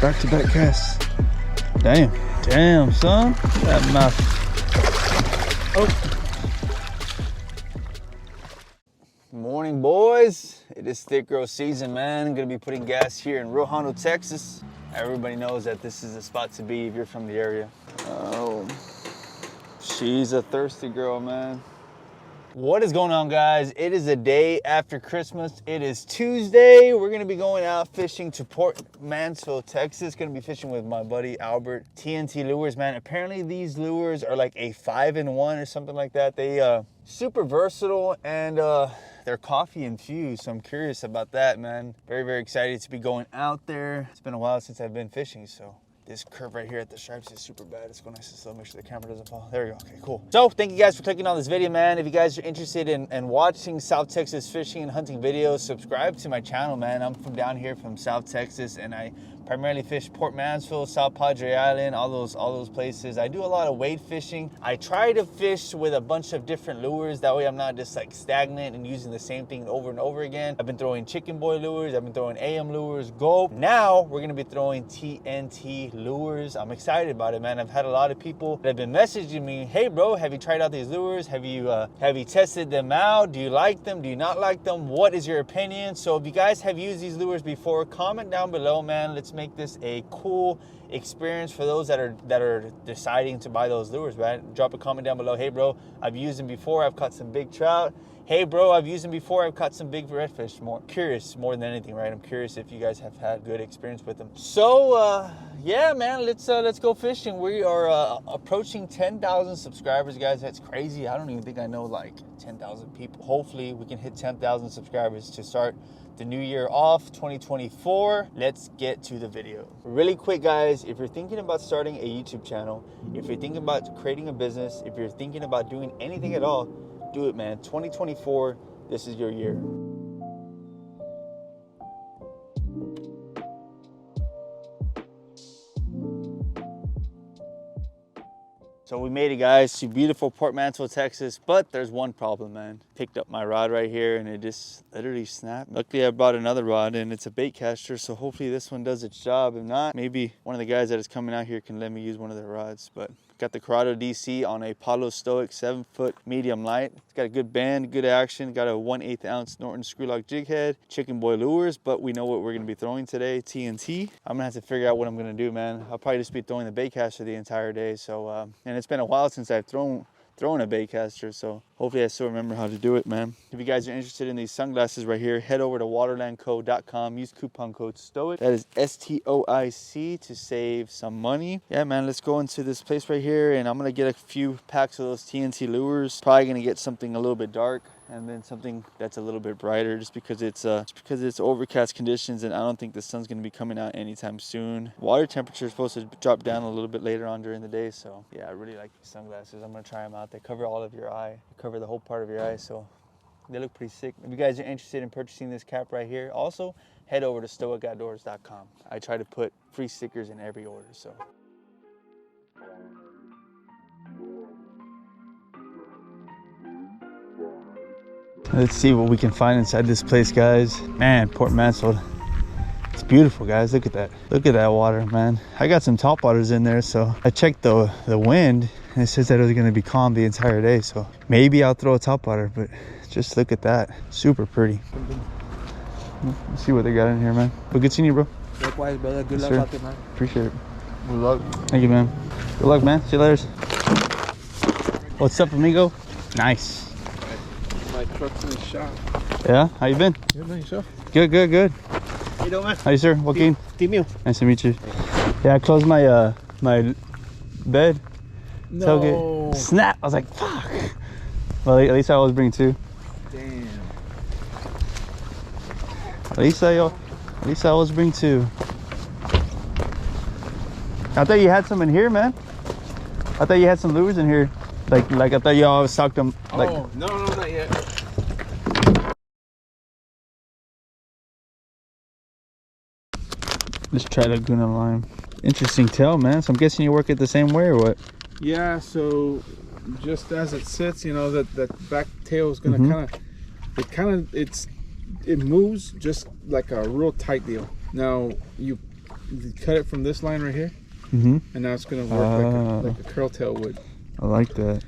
back-to-back casts. Damn, son. That mouth. Oh. Morning, boys. It is thick girl season, man. I'm gonna be putting gas here in Rojo, Texas. Everybody knows that this is the spot to be if you're from the area. Oh, she's a thirsty girl, man. What is going on, guys? It is a day after Christmas. It is Tuesday. We're gonna be going out fishing to Port Mansfield, Texas. Gonna be fishing with my buddy Albert. TNT lures, man. Apparently these lures are like a 5-in-1 or something like that. They super versatile and they're coffee infused, so I'm curious about that, man. Very excited to be going out there. It's been a while since I've been fishing, so this curve right here at the stripes is super bad. It's going nice and slow. Make sure the camera doesn't fall. There we go. Okay, cool. So thank you guys for clicking on this video, man. If you guys are interested in watching South Texas fishing and hunting videos, subscribe to my channel, man. I'm from down here from South Texas, and I primarily fish Port Mansfield, South Padre Island, all those places. I do a lot of wade fishing. I try to fish with a bunch of different lures. That way I'm not just like stagnant and using the same thing over and over again. I've been throwing chicken boy lures. I've been throwing AM lures, gulp. Now we're gonna be throwing TNT lures. I'm excited about it, man. I've had a lot of people that have been messaging me, hey bro, have you tried out these lures? Have you tested them out? Do you like them? Do you not like them? What is your opinion? So if you guys have used these lures before, comment down below, man. Let's make this a cool experience for those that are deciding to buy those lures, man. Drop a comment down below. Hey bro, I've used them before. I've caught some big trout. Hey bro, I've used them before. I've caught some big redfish. Curious more than anything, right? I'm curious if you guys have had good experience with them. So yeah, man, let's go fishing. We are approaching 10,000 subscribers, guys. That's crazy. I don't even think I know like 10,000 people. Hopefully we can hit 10,000 subscribers to start the new year off, 2024. Let's get to the video. Really quick, guys, if you're thinking about starting a YouTube channel, if you're thinking about creating a business, if you're thinking about doing anything at all, do it, man. 2024, this is your year. So we made it, guys, to beautiful Port Mansfield, Texas, but there's one problem, man. Picked up my rod right here and it just literally snapped. Luckily I brought another rod and it's a bait caster, so hopefully this one does its job. If not, maybe one of the guys that is coming out here can let me use one of their rods. But got the Corrado DC on a Palo Stoic 7-foot medium light. It's got a good bend, good action. Got a 1/8 ounce Norton screw lock jig head, chicken boy lures, but we know what we're gonna be throwing today, TNT. I'm gonna have to figure out what I'm gonna do, man. I'll probably just be throwing the bait caster the entire day. So, and it's been a while since I've thrown a bait caster, so hopefully I still remember how to do it, man. If you guys are interested in these sunglasses right here, head over to waterlandco.com, use coupon code STOIC, that is STOIC, to save some money. Yeah, man, let's go into this place right here and I'm gonna get a few packs of those TNT lures. Probably gonna get something a little bit dark and then something that's a little bit brighter, just because it's overcast conditions and I don't think the sun's gonna be coming out anytime soon. Water temperature is supposed to drop down a little bit later on during the day, so yeah, I really like these sunglasses. I'm gonna try them out. They cover all of your eye, they cover the whole part of your eye, so they look pretty sick. If you guys are interested in purchasing this cap right here, also head over to stoicoutdoors.com. I try to put free stickers in every order, so. Let's see what we can find inside this place, guys. Man, Port Mansfield, it's beautiful, guys. Look at that. Look at that water, man. I got some top waters in there, so I checked the wind and it says that it was gonna be calm the entire day, so maybe I'll throw a top water, but just look at that. Super pretty. Let's see what they got in here, man. But good seeing you, bro. Likewise, brother. Good luck out there, man. Appreciate it. Good luck. Thank you, man. Good luck, man. See you later. What's up, amigo? Nice. My truck's in the shop. Yeah? How you been? Good, man. Yourself? Good. How you doing, man? How you, sir? Joaquin? Timio. Nice to meet you. Yeah, I closed my my bed. No. Tailgate. Snap! I was like, fuck. Well, at least I always bring two. Damn. At least I always bring two. I thought you had some in here, man. I thought you had some lures in here. Like I thought you always stocked them. Like, oh, no, not yet. let's try Laguna Lime. Interesting tail, man. So I'm guessing you work it the same way or what? Yeah, so just as it sits, you know, that back tail is gonna it moves just like a real tight deal. Now you cut it from this line right here, and now it's gonna work like a curl tail would. I like that.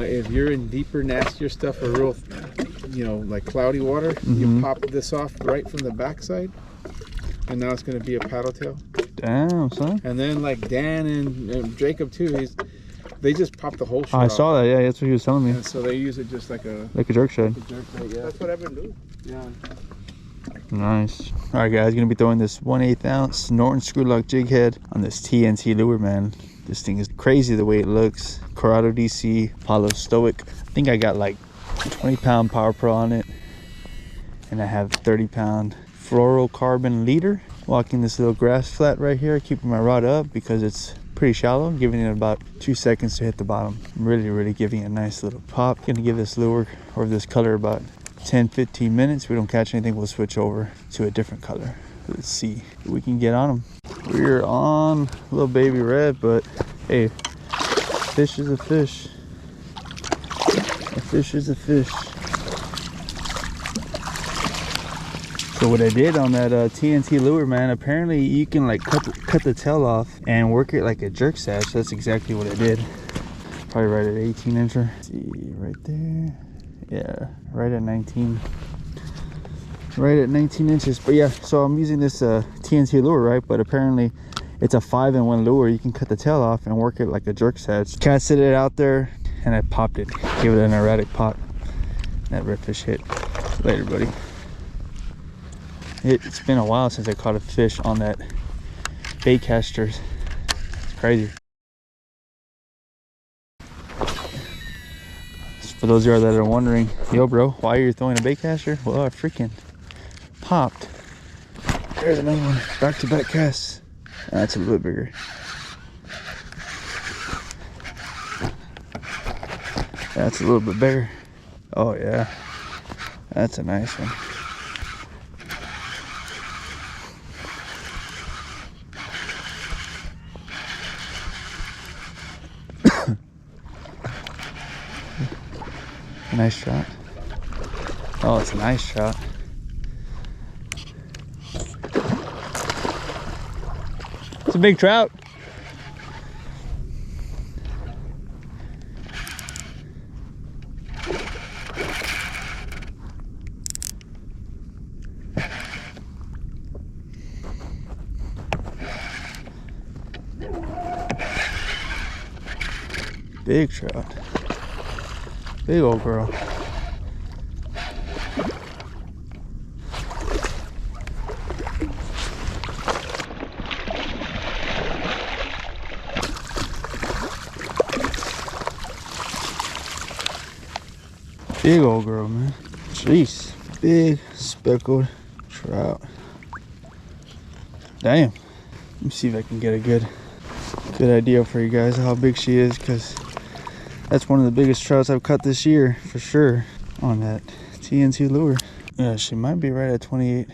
If you're in deeper, nastier stuff or real, like cloudy water, you pop this off right from the backside, and now it's gonna be a paddle tail. Damn, son. And then like Dan and Jacob too, they just pop the whole shit I off. saw that. Yeah, that's what he was telling me. And so they use it just like a jerk shad. Yeah. That's what I've been doing. Yeah. Nice. All right, guys, gonna be throwing this 1/8 ounce Norton screw lock jig head on this TNT lure, man. This thing is crazy the way it looks. Corrado DC, Apollo Stoic. I think I got like 20-pound Power Pro on it, and I have 30-pound fluorocarbon leader. Walking this little grass flat right here, keeping my rod up because it's pretty shallow, giving it about 2 seconds to hit the bottom. I'm really giving it a nice little pop. Gonna give this lure or this color about 10-15 minutes. If we don't catch anything, we'll switch over to a different color. Let's see if we can get on them. We're on little baby red, but hey, fish is a fish. A fish is a fish. So what I did on that TNT lure, man, apparently you can like cut the tail off and work it like a jerk sash. So that's exactly what I did. Probably right at 18 incher. Let's see, right there. Yeah, right at 19. Right at 19 inches. But yeah, so I'm using this TNT lure, right? But apparently it's a 5-in-1 lure. You can cut the tail off and work it like a jerk sash. Casted it out there and I popped it. Gave it an erratic pop. That redfish hit. Later, buddy. It's been a while since I caught a fish on that bait caster. It's crazy. For those of you that are wondering, yo bro, why are you throwing a bait caster? Well, I freaking popped. There's another one. Back-to-back casts. That's a little bit bigger. That's a little bit bigger. Oh yeah. That's a nice one. Nice trout. Oh, it's a nice trout. It's a big trout. Big trout. Big old girl. Big old girl, man. Jeez. Big speckled trout. Damn. Let me see if I can get a good idea for you guys how big she is, because that's one of the biggest trouts I've caught this year for sure on that TNT lure. Yeah, she might be right at 28.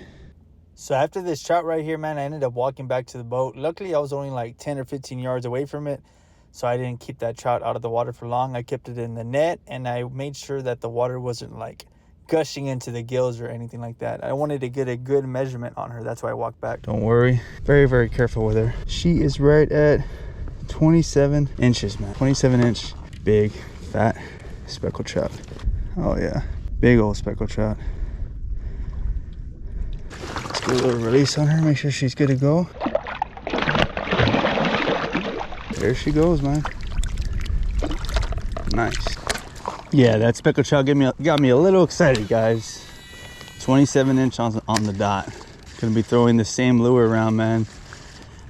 So after this trout right here, man, I ended up walking back to the boat. Luckily, I was only like 10 or 15 yards away from it, so I didn't keep that trout out of the water for long. I kept it in the net, and I made sure that the water wasn't like gushing into the gills or anything like that. I wanted to get a good measurement on her. That's why I walked back. Don't worry. Very careful with her. She is right at 27 inches, man. 27-inch. Big, fat speckled trout. Oh yeah, big old speckled trout. Let's get a little release on her, make sure she's good to go. There she goes, man. Nice. Yeah, that speckled trout got me a little excited, guys. 27-inch on the dot. Gonna be throwing the same lure around, man.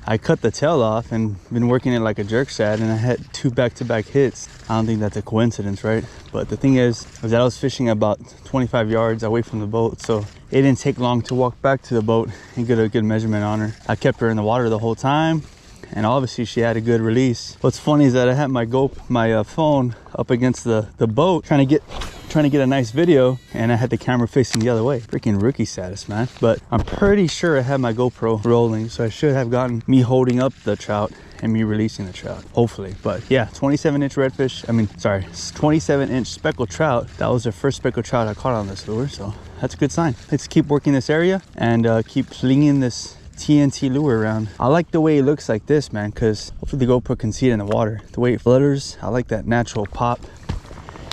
I cut the tail off and been working it like a jerk shad, and I had 2 back-to-back hits. I don't think that's a coincidence, right? But the thing is that I was fishing about 25 yards away from the boat, so it didn't take long to walk back to the boat and get a good measurement on her. I kept her in the water the whole time, and obviously she had a good release. What's funny is that I had my phone up against the boat trying to get a nice video, and I had the camera facing the other way. Freaking rookie status, man. But I'm pretty sure I had my GoPro rolling, so I should have gotten me holding up the trout and me releasing the trout, hopefully. But yeah, 27-inch redfish, 27-inch speckled trout. That was the first speckled trout I caught on this lure, so that's a good sign. Let's keep working this area and keep slinging this TNT lure around. I like the way it looks like this, man, because hopefully the GoPro can see it in the water. The way it flutters, I like that natural pop.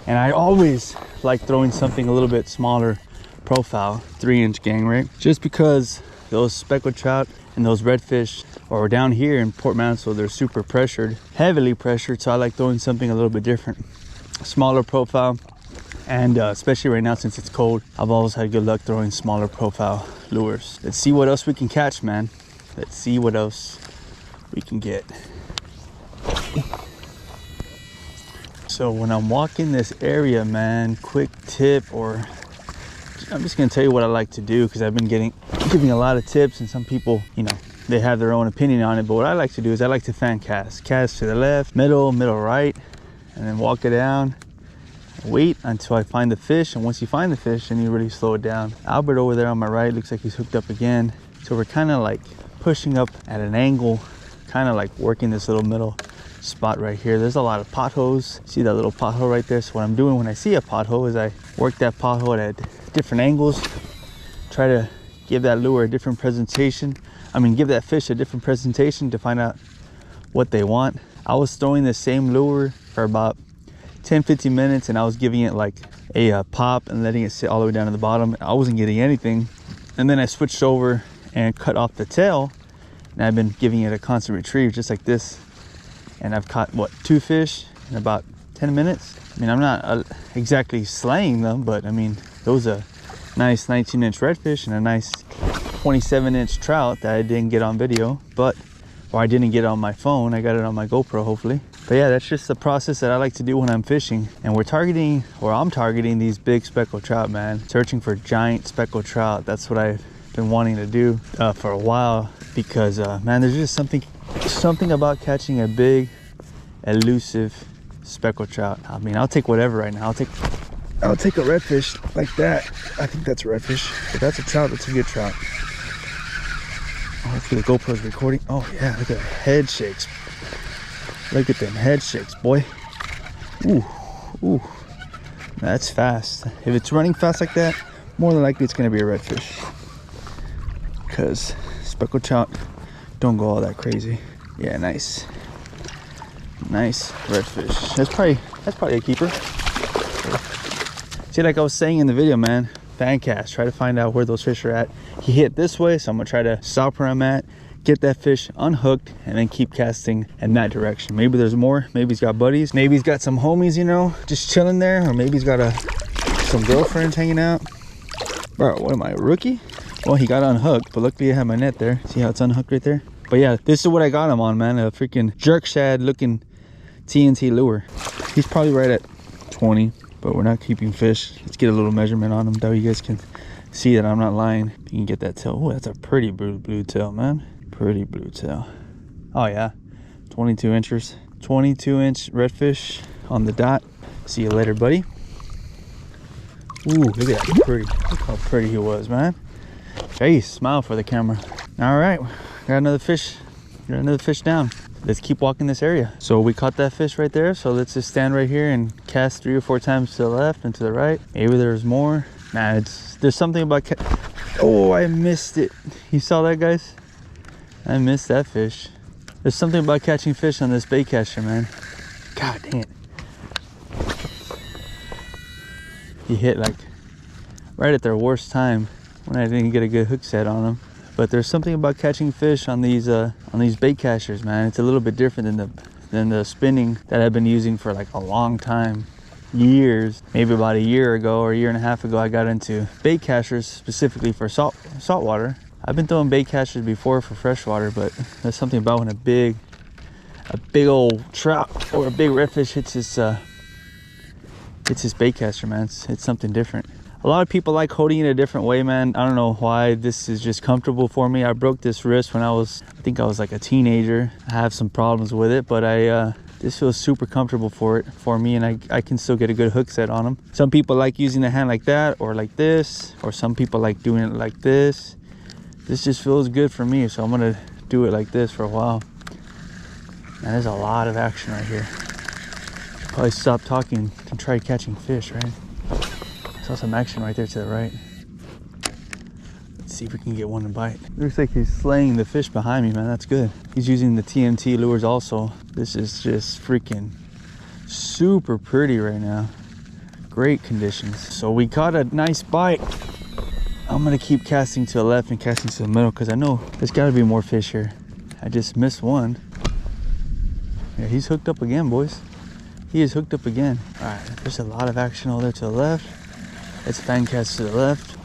And I always like throwing something a little bit smaller profile, 3-inch gang, right? Just because those speckled trout and those redfish, or down here in Port Mansfield, they're super pressured, heavily pressured. So I like throwing something a little bit different, smaller profile. And especially right now, since it's cold, I've always had good luck throwing smaller profile lures. Let's see what else we can catch, man. Let's see what else we can get. So when I'm walking this area, man, quick tip, or I'm just gonna tell you what I like to do, because I've been giving a lot of tips, and some people, you know, they have their own opinion on it. But what I like to do is I like to fan cast. Cast to the left, middle, right, and then walk it down. Wait until I find the fish, and once you find the fish, then you really slow it down. Albert over there on my right looks like he's hooked up again. So we're kind of like pushing up at an angle, kind of like working this little middle spot right here. There's a lot of potholes. See that little pothole right there? So what I'm doing when I see a pothole is I work that pothole at different angles, try to give that lure a different presentation. I mean, give that fish a different presentation to find out what they want. I was throwing the same lure for about 10-15 minutes, and I was giving it like a pop and letting it sit all the way down to the bottom. I wasn't getting anything, and then I switched over and cut off the tail, and I've been giving it a constant retrieve just like this, and I've caught what, 2 fish in about 10 minutes. I mean, I'm not exactly slaying them, but I mean, those are nice 19-inch redfish and a nice 27-inch trout that I didn't get on video, or I didn't get on my phone. I got it on my GoPro, hopefully. But yeah, that's just the process that I like to do when I'm fishing. And I'm targeting these big speckled trout, man. Searching for giant speckled trout. That's what I've been wanting to do for a while, because man, there's just something about catching a big, elusive speckled trout. I mean, I'll take whatever right now. I'll take a redfish like that. I think that's a redfish. If that's a trout, that's a good trout. Hopefully the GoPro's recording. Oh yeah, look at the head shakes. Look at them head shakes, boy. Ooh, that's fast. If it's running fast like that, more than likely it's gonna be a redfish, because speckled trout don't go all that crazy. Yeah, nice redfish. That's probably a keeper. See, like I was saying in the video, man, fan cast, try to find out where those fish are at. He hit this way, so I'm gonna try to stop where I'm at, get that fish unhooked, and then keep casting in that direction. Maybe there's more. Maybe he's got buddies. Maybe he's got some homies, you know, just chilling there. Or maybe he's got some girlfriends hanging out. Bro, what am I, a rookie? Well, he got unhooked, but luckily I have my net there. See how it's unhooked right there? But yeah, this is what I got him on, man. A freaking jerk shad looking TNT lure. He's probably right at 20, but we're not keeping fish. Let's get a little measurement on him, though. You guys can see that I'm not lying. You can get that tail. Oh, that's a pretty blue tail, man. Pretty blue tail. Oh yeah, 22 inches. 22-inch redfish on the dot. See you later, buddy. Ooh, look at that pretty. Look how pretty he was, man. Hey, smile for the camera. All right, got another fish. Got another fish down. Let's keep walking this area. So we caught that fish right there. So let's just stand right here and cast 3 or 4 times to the left and to the right. Maybe there's more. Nah, there's something about oh, I missed it. You saw that, guys? I missed that fish. There's something about catching fish on this bait catcher, man. God damn it. He hit like right at their worst time when I didn't get a good hook set on him. But there's something about catching fish on these bait cachers, man. It's a little bit different than the spinning that I've been using for like a long time, years. Maybe about a year ago or a year and a half ago, I got into bait cachers specifically for saltwater. I've been throwing bait cachers before for freshwater, but there's something about when a big old trout or a big redfish hits his bait caster, man. It's something different. A lot of people like holding it a different way, man. I don't know why. This is just comfortable for me. I broke this wrist when I think I was like a teenager. I have some problems with it, but this feels super comfortable for me, and I can still get a good hook set on them. Some people like using the hand like that or like this, or some people like doing it like this. This just feels good for me, so I'm gonna do it like this for a while. Man, there's a lot of action right here. Should probably stop talking and try catching fish, right? Saw some action right there to the right. Let's see if we can get one to bite. Looks like he's slaying the fish behind me, man. That's good. He's using the TNT lures also. This is just freaking super pretty right now. Great conditions. So we caught a nice bite. I'm gonna keep casting to the left and casting to the middle because I know there's gotta be more fish here. I just missed one. Yeah, he's hooked up again, boys. He is hooked up again. All right, there's a lot of action over there to the left. It's fan cast to the left.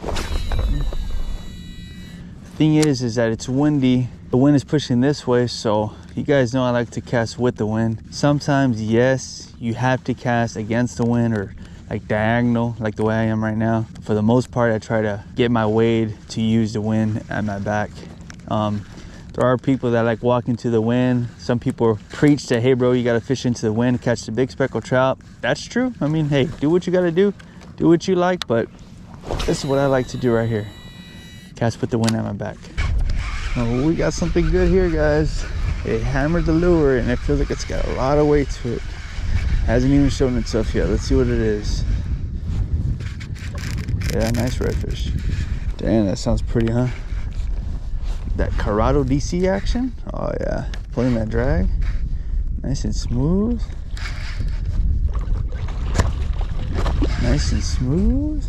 The thing is that it's windy. The wind is pushing this way, so you guys know I like to cast with the wind. Sometimes, yes, you have to cast against the wind or like diagonal, like the way I am right now. For the most part, I try to get my wade to use the wind at my back. There are people that like walking to the wind. Some people preach that, hey bro, you gotta fish into the wind, catch the big speckled trout. That's true. I mean, hey, do what you gotta do what you like, but this is what I like to do right here. Cast with the wind at my back. Oh, we got something good here, guys. It hammered the lure and it feels like it's got a lot of weight to it. Hasn't even shown itself yet. Let's see what it is. Yeah, nice redfish. Damn, that sounds pretty, huh? That Corrado DC action. Oh yeah, pulling that drag nice and smooth, nice and smooth.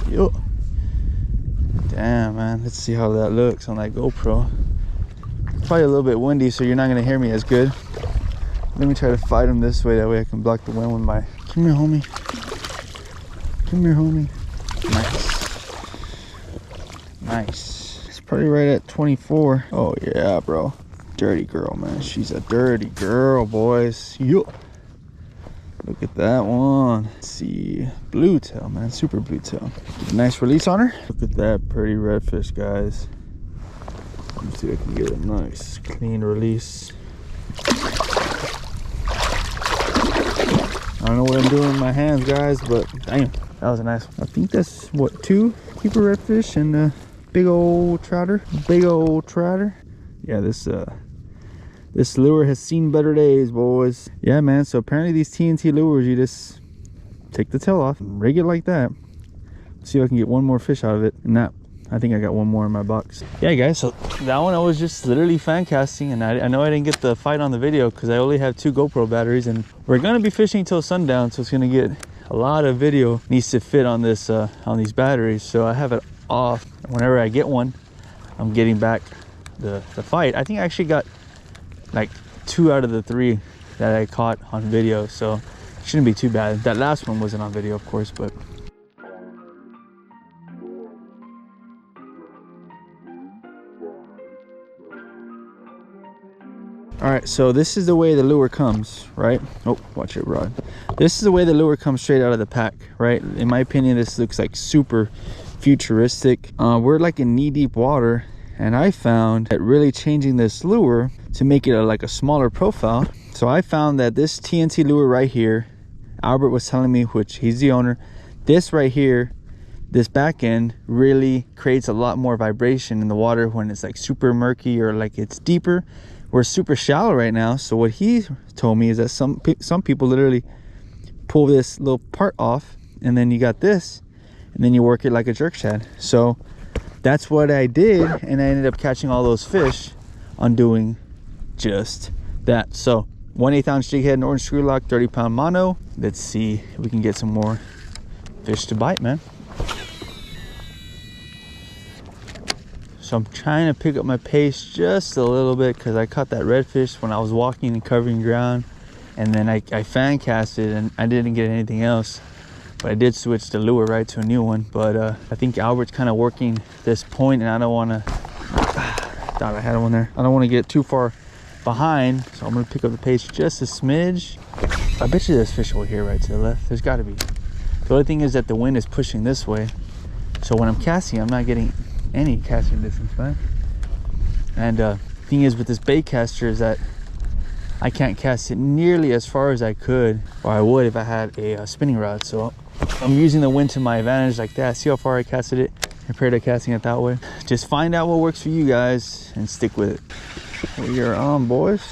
Yo, damn man, let's see how that looks on that GoPro. It's probably a little bit windy, so you're not gonna hear me as good. Let me try to fight him this way, that way I can block the wind with my, come here homie, come here homie. Nice, nice. Probably right at 24. Oh yeah, bro. Dirty girl, man. She's a dirty girl, boys. Yo. Look at that one. Let's see. Blue tail, man. Super blue tail. Nice release on her. Look at that pretty redfish, guys. Let me see if I can get a nice clean release. I don't know what I'm doing with my hands, guys, but damn, that was a nice one. I think that's what, 2 keeper redfish and big old trouter. Yeah, this lure has seen better days, boys. Yeah man, so apparently these TNT lures, you just take the tail off and rig it like that. See if I can get one more fish out of it. And that, I think I got one more in my box. Yeah guys, so that one I was just literally fan casting, and I know I didn't get the fight on the video because I only have 2 GoPro batteries, and we're gonna be fishing till sundown, so it's gonna get a lot of video needs to fit on this on these batteries. So I have it off. Whenever I get one, I'm getting back the fight. I think I actually got like 2 out of the 3 that I caught on video, so it shouldn't be too bad. That last one wasn't on video, of course, but all right, so this is the way the lure comes, right? Oh, watch it, rod. This is the way the lure comes straight out of the pack, right? In my opinion, this looks like super futuristic. We're like in knee-deep water, and I found that really changing this lure to make it like a smaller profile. So I found that this TNT lure right here, Albert was telling me, which he's the owner, this right here, this back end really creates a lot more vibration in the water when it's like super murky or like it's deeper. We're super shallow right now, so what he told me is that some people literally pull this little part off, and then you got this, and then you work it like a jerk shad. So that's what I did, and I ended up catching all those fish on doing just that. So 1/8 ounce jig head and orange screw lock, 30-pound mono. Let's see if we can get some more fish to bite, man. So I'm trying to pick up my pace just a little bit because I caught that redfish when I was walking and covering ground, and then I fan casted and I didn't get anything else. But I did switch the lure right to a new one. But I think Albert's kind of working this point, and I don't want to, thought I had one there. I don't want to get too far behind, so I'm going to pick up the pace just a smidge. I bet you there's fish over here right to the left. There's got to be. The only thing is that the wind is pushing this way. So when I'm casting, I'm not getting any casting distance, man. And thing is with this bait caster is that I can't cast it nearly as far as I could, or I would if I had a spinning rod. So I'm using the wind to my advantage like that. See how far I casted it compared to casting it that way. Just find out what works for you guys and stick with it. We are on, boys.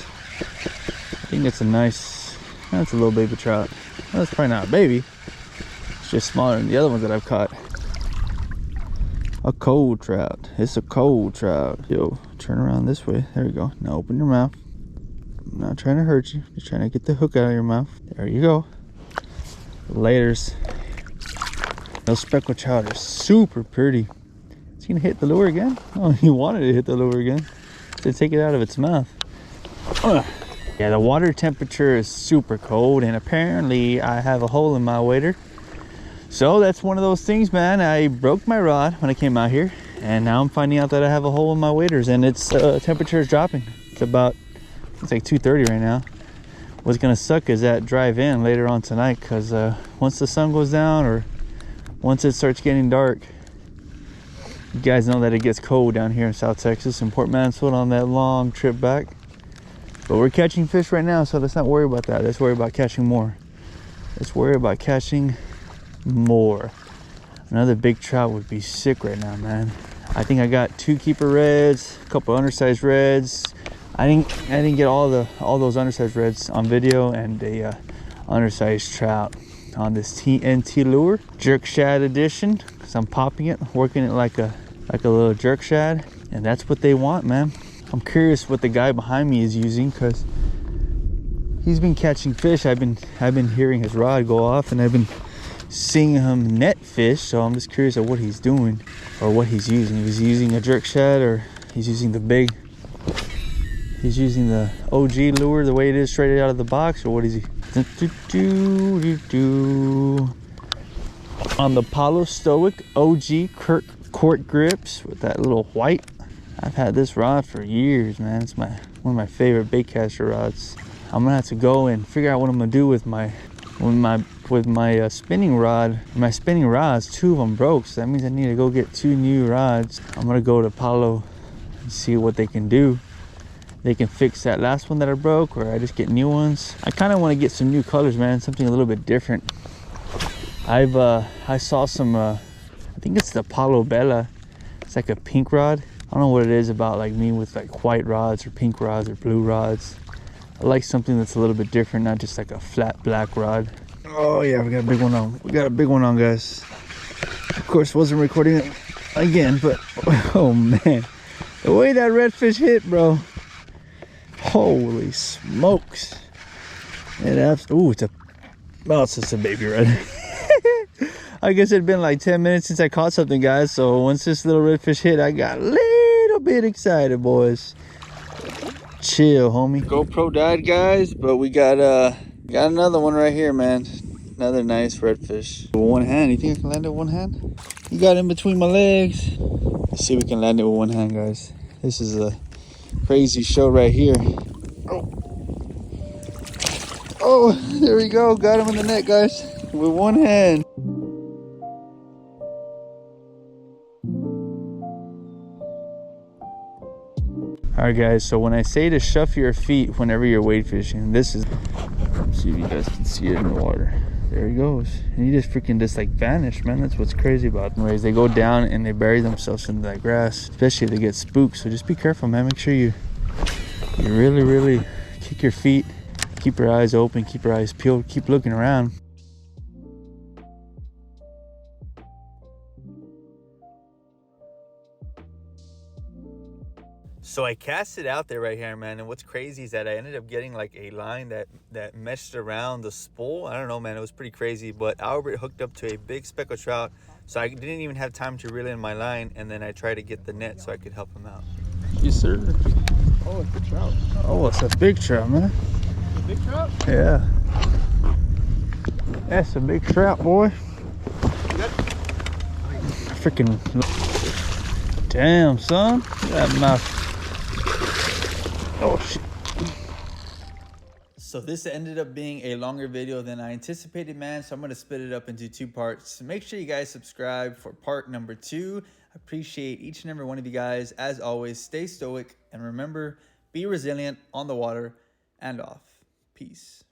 I think it's a nice, that's a little baby trout. Well, that's probably not a baby. It's just smaller than the other ones that I've caught. A cold trout. It's a cold trout. Yo, turn around this way. There you go. Now open your mouth. I'm not trying to hurt you. Just trying to get the hook out of your mouth. There you go. Laters. Those speckled trout are super pretty. It's gonna hit the lure again? Oh, he wanted to hit the lure again. So take it out of its mouth. Yeah, the water temperature is super cold, and apparently I have a hole in my wader. So that's one of those things, man. I broke my rod when I came out here, and now I'm finding out that I have a hole in my waders, and its temperature is dropping. It's like 2:30 right now. What's gonna suck is that drive in later on tonight, because once the sun goes down or once it starts getting dark, you guys know that it gets cold down here in South Texas and Port Mansfield on that long trip back. But we're catching fish right now, so let's not worry about that. Let's worry about catching more. Let's worry about catching more. Another big trout would be sick right now, man. I think I got 2 keeper reds, a couple undersized reds. I didn't get all those undersized reds on video, and a undersized trout on this TNT lure, jerk shad edition. Cause I'm popping it, working it like a little jerk shad, and that's what they want, man. I'm curious what the guy behind me is using, because he's been catching fish. I've been hearing his rod go off, and I've been seeing him net fish, so I'm just curious of what he's doing or what he's using. He's using a jerk shad, or he's using the OG lure the way it is straight out of the box, or what is he? On the Palo Stoic OG Court grips with that little white. I've had this rod for years, man. It's one of my favorite bait caster rods. I'm gonna have to go and figure out what I'm gonna do with my spinning rod. My spinning rods, 2 of them broke, so that means I need to go get 2 new rods. I'm gonna go to Palo and see what they can do. They can fix that last one that I broke, or I just get new ones. I kind of want to get some new colors, man. Something a little bit different. I saw some. I think it's the Palo Bella. It's like a pink rod. I don't know what it is about like me with like white rods or pink rods or blue rods. I like something that's a little bit different, not just like a flat black rod. Oh yeah, we got a big one on. We got a big one on, guys. Of course, wasn't recording it again, but oh man, the way that redfish hit, bro. Holy smokes. It's just a baby red. I guess it'd been like 10 minutes since I caught something, guys, so once this little redfish hit, I got a little bit excited, boys. Chill, homie. GoPro died, guys, but we got another one right here, man. Another nice redfish. With one hand. You think I can land it with one hand? You got in between my legs. Let's see if we can land it with one hand, guys. This is a crazy show right here. Oh, there we go. Got him in the net, guys, with one hand. All right, guys, so when I say to shove your feet whenever you're wade fishing, this is, let's see if you guys can see it in the water. There he goes. And he just freaking like vanished, man. That's what's crazy about them. Anyways, they go down and they bury themselves in that grass, especially if they get spooked. So just be careful, man. Make sure you really kick your feet, keep your eyes open, keep your eyes peeled, keep looking around. So I cast it out there right here, man, and what's crazy is that I ended up getting like a line that meshed around the spool. I don't know, man, it was pretty crazy, but Albert hooked up to a big speckled trout, so I didn't even have time to reel in my line, and then I tried to get the net so I could help him out. Yes, sir. Oh, it's a trout. Oh, it's a big trout, man. A big trout? Yeah. That's a big trout, boy. Freaking damn, son. Look at that mouth. Oh shit. So this ended up being a longer video than I anticipated, man, so I'm going to split it up into 2 parts. Make sure you guys subscribe for part number 2. I appreciate each and every one of you guys. As always, stay stoic and remember, be resilient on the water and off. Peace.